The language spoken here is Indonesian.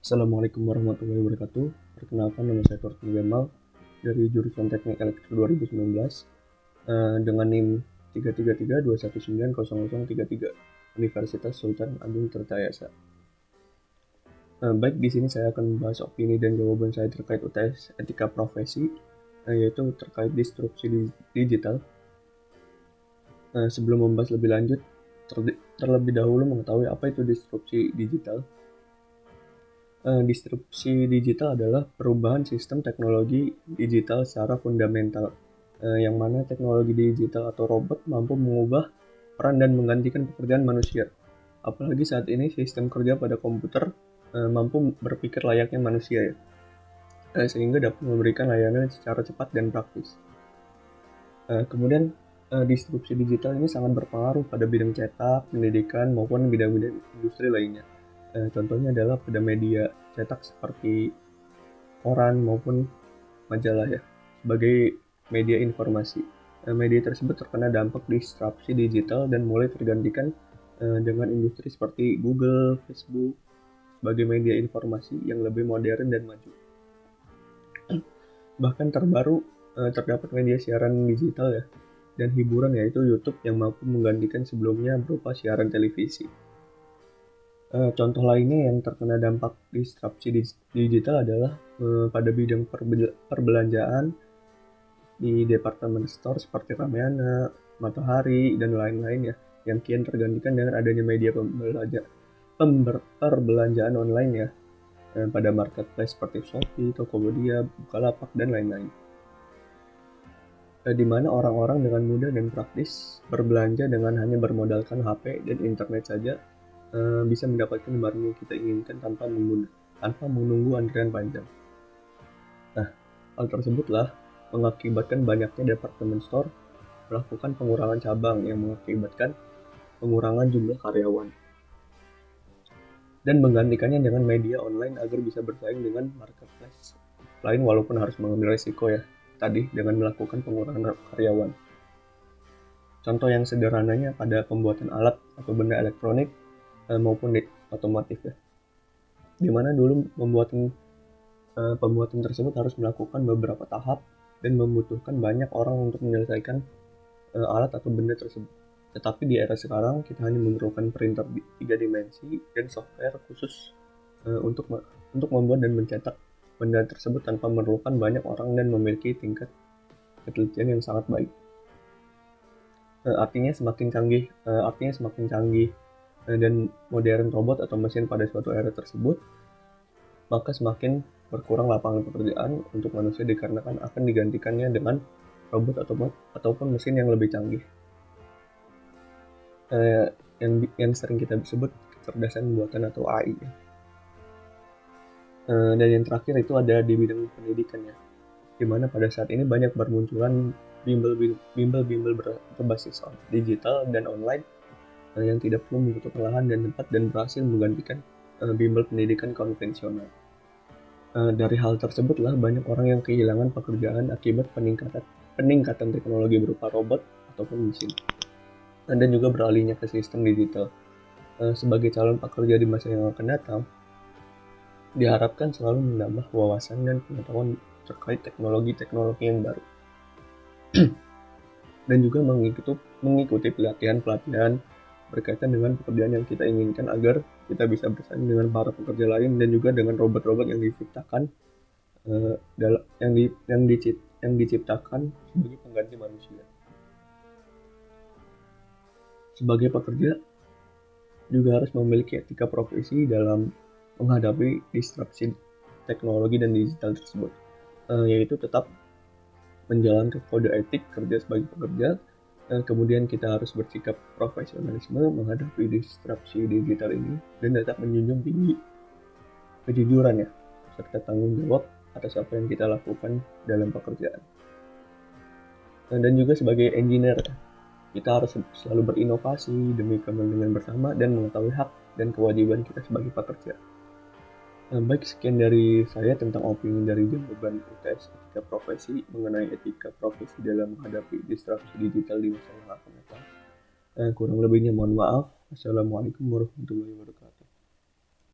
Assalamualaikum warahmatullahi wabarakatuh. Perkenalkan, nama saya Torsten Gamal dari jurusan Teknik Elektro 2019 dengan NIM 33321900033 Universitas Sultan Agung Tirtayasa. Baik, di sini saya akan membahas opini dan jawaban saya terkait UTS Etika Profesi, yaitu terkait disrupsi digital. Sebelum membahas lebih lanjut, terlebih dahulu mengetahui apa itu disrupsi digital. Disrupsi digital adalah perubahan sistem teknologi digital secara fundamental, yang mana teknologi digital atau robot mampu mengubah peran dan menggantikan pekerjaan manusia. Apalagi saat ini sistem kerja pada komputer mampu berpikir layaknya manusia ya, sehingga dapat memberikan layanan secara cepat dan praktis. Kemudian disrupsi digital ini sangat berpengaruh pada bidang cetak, pendidikan maupun bidang-bidang industri lainnya. Contohnya adalah pada media cetak seperti koran maupun majalah ya, sebagai media informasi. Media tersebut terkena dampak disrupsi digital dan mulai tergantikan dengan industri seperti Google, Facebook sebagai media informasi yang lebih modern dan maju. Bahkan terbaru terdapat media siaran digital ya dan hiburan, yaitu YouTube, yang mampu menggantikan sebelumnya berupa siaran televisi. Contoh lainnya yang terkena dampak disrupsi digital adalah pada bidang perbelanjaan di department store seperti Ramayana, Matahari, dan lain-lain ya, yang kian tergantikan dengan adanya media perbelanjaan online ya, pada marketplace seperti Shopee, Tokopedia, Bukalapak, dan lain-lain. Di mana orang-orang dengan mudah dan praktis berbelanja dengan hanya bermodalkan HP dan internet saja bisa mendapatkan barang yang kita inginkan tanpa menunggu antrian panjang. Nah, hal tersebutlah mengakibatkan banyaknya department store melakukan pengurangan cabang yang mengakibatkan pengurangan jumlah karyawan dan menggantikannya dengan media online agar bisa bersaing dengan marketplace lain, walaupun harus mengambil risiko ya tadi dengan melakukan pengurangan karyawan. Contoh yang sederhananya pada pembuatan alat atau benda elektronik maupun otomotif ya, dimana dulu pembuatan tersebut harus melakukan beberapa tahap dan membutuhkan banyak orang untuk menyelesaikan alat atau benda tersebut. Tetapi di era sekarang kita hanya memerlukan printer 3 dimensi dan software khusus untuk membuat dan mencetak benda tersebut tanpa memerlukan banyak orang dan memiliki tingkat ketelitian yang sangat baik. Artinya semakin canggih dan modern robot atau mesin pada suatu era tersebut, maka semakin berkurang lapangan pekerjaan untuk manusia dikarenakan akan digantikannya dengan robot ataupun mesin yang lebih canggih, yang sering kita sebut kecerdasan buatan atau AI ya. Dan yang terakhir itu ada di bidang pendidikan ya, di mana pada saat ini banyak bermunculan bimbel berbasis digital dan online yang tidak perlu membutuhkan lahan dan tempat dan berhasil menggantikan bimbel pendidikan konvensional. Dari hal tersebutlah banyak orang yang kehilangan pekerjaan akibat peningkatan teknologi berupa robot ataupun mesin, dan juga beralihnya ke sistem digital. Sebagai calon pekerja di masa yang akan datang, diharapkan selalu menambah wawasan dan pengetahuan terkait teknologi yang baru, dan juga mengikuti pelatihan berkaitan dengan pekerjaan yang kita inginkan agar kita bisa bersaing dengan para pekerja lain dan juga dengan robot-robot yang diciptakan yang diciptakan sebagai pengganti manusia. Sebagai pekerja juga harus memiliki etika profesi dalam menghadapi disrupsi teknologi dan digital tersebut, yaitu tetap menjalankan kode etik kerja sebagai pekerja. Kemudian kita harus bersikap profesionalisme menghadapi disrupsi digital ini dan tetap menjunjung tinggi kejujuran ya, serta tanggung jawab atas apa yang kita lakukan dalam pekerjaan. Dan juga sebagai engineer, kita harus selalu berinovasi demi kepentingan bersama dan mengetahui hak dan kewajiban kita sebagai pekerja. Baik, sekian dari saya tentang opini dari jawaban UTS etika profesi mengenai etika profesi dalam menghadapi disrupsi digital di masa yang akan datang. Kurang lebihnya mohon maaf. Assalamualaikum warahmatullahi wabarakatuh.